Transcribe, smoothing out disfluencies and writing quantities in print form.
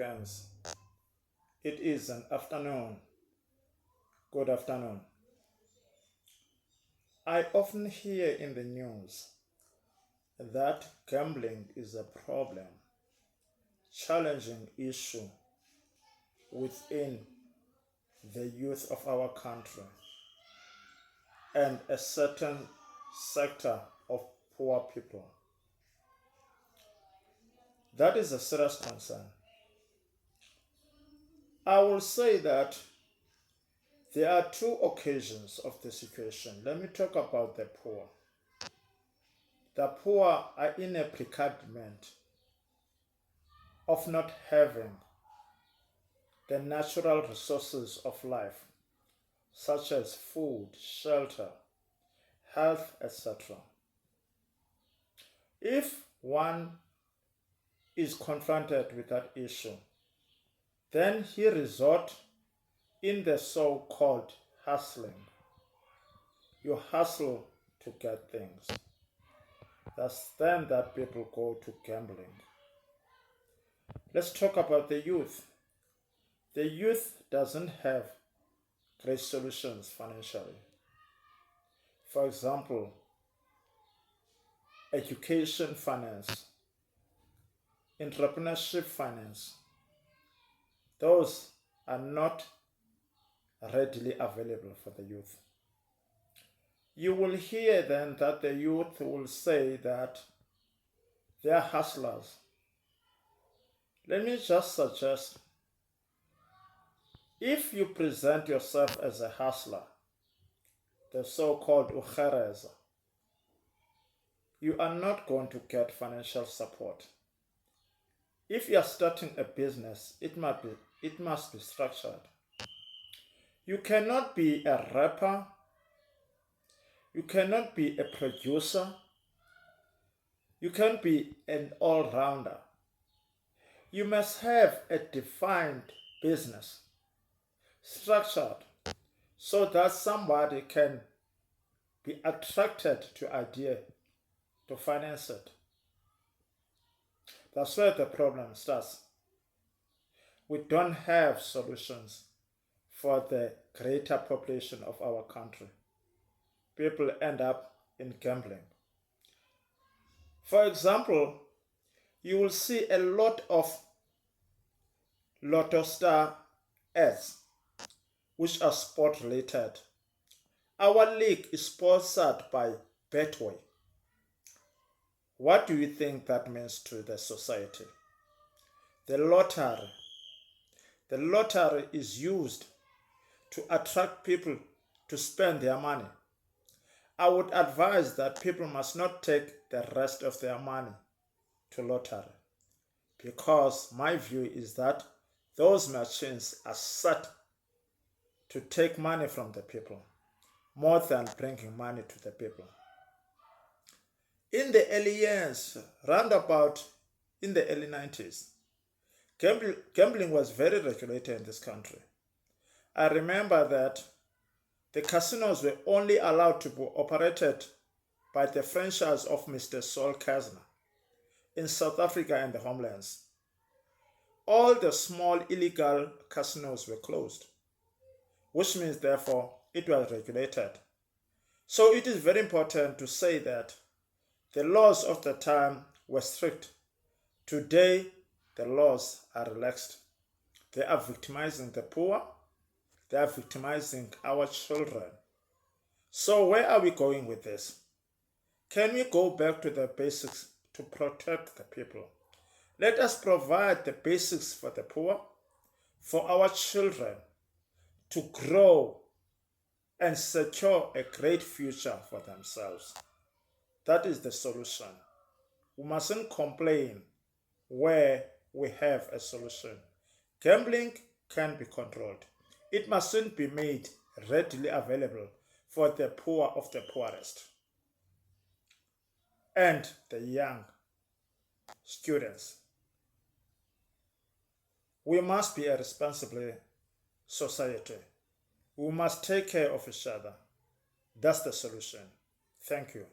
Africans. It is an afternoon. Good afternoon. I often hear in the news that gambling is a problem, challenging issue within the youth of our country and a certain sector of poor people. That is a serious concern. I will say that there are two occasions of the situation. Let me talk about the poor. The poor are in a predicament of not having the natural resources of life, such as food, shelter, health, etc. If one is confronted with that issue, then he resort in the so-called hustling. You hustle to get things. That's then that people go to gambling. Let's talk about the youth. The youth doesn't have great solutions financially. For example, education finance, entrepreneurship finance, those are not readily available for the youth. You will hear then that the youth will say that they are hustlers. Let me just suggest, if you present yourself as a hustler, the so-called ukhereza, you are not going to get financial support. If you are starting a business, it must be structured. You cannot be a rapper, you cannot be a producer, you can't be an all-rounder. You must have a defined business, structured, so that somebody can be attracted to idea to finance it. That's where the problem starts. We don't have solutions for the greater population of our country. People end up in gambling. For example, you will see a lot of Lotto Star ads which are sport related. Our league is sponsored by Betway. What do you think that means to the society? The lottery is used to attract people to spend their money. I would advise that people must not take the rest of their money to lottery, because my view is that those machines are set to take money from the people more than bringing money to the people. In the early years, roundabout in the early 90s, gambling was very regulated in this country. I remember that the casinos were only allowed to be operated by the franchise of Mr. Saul Kazner in South Africa and the homelands. All the small illegal casinos were closed, which means therefore it was regulated. So it is very important to say that the laws of the time were strict. Today, the laws are relaxed. They are victimizing the poor. They are victimizing our children. So where are we going with this? Can we go back to the basics to protect the people? Let us provide the basics for the poor, for our children to grow and secure a great future for themselves. That is the solution. We mustn't complain where we have a solution. Gambling can be controlled. It mustn't be made readily available for the poor of the poorest and the young students. We must be a responsible society. We must take care of each other. That's the solution. Thank you.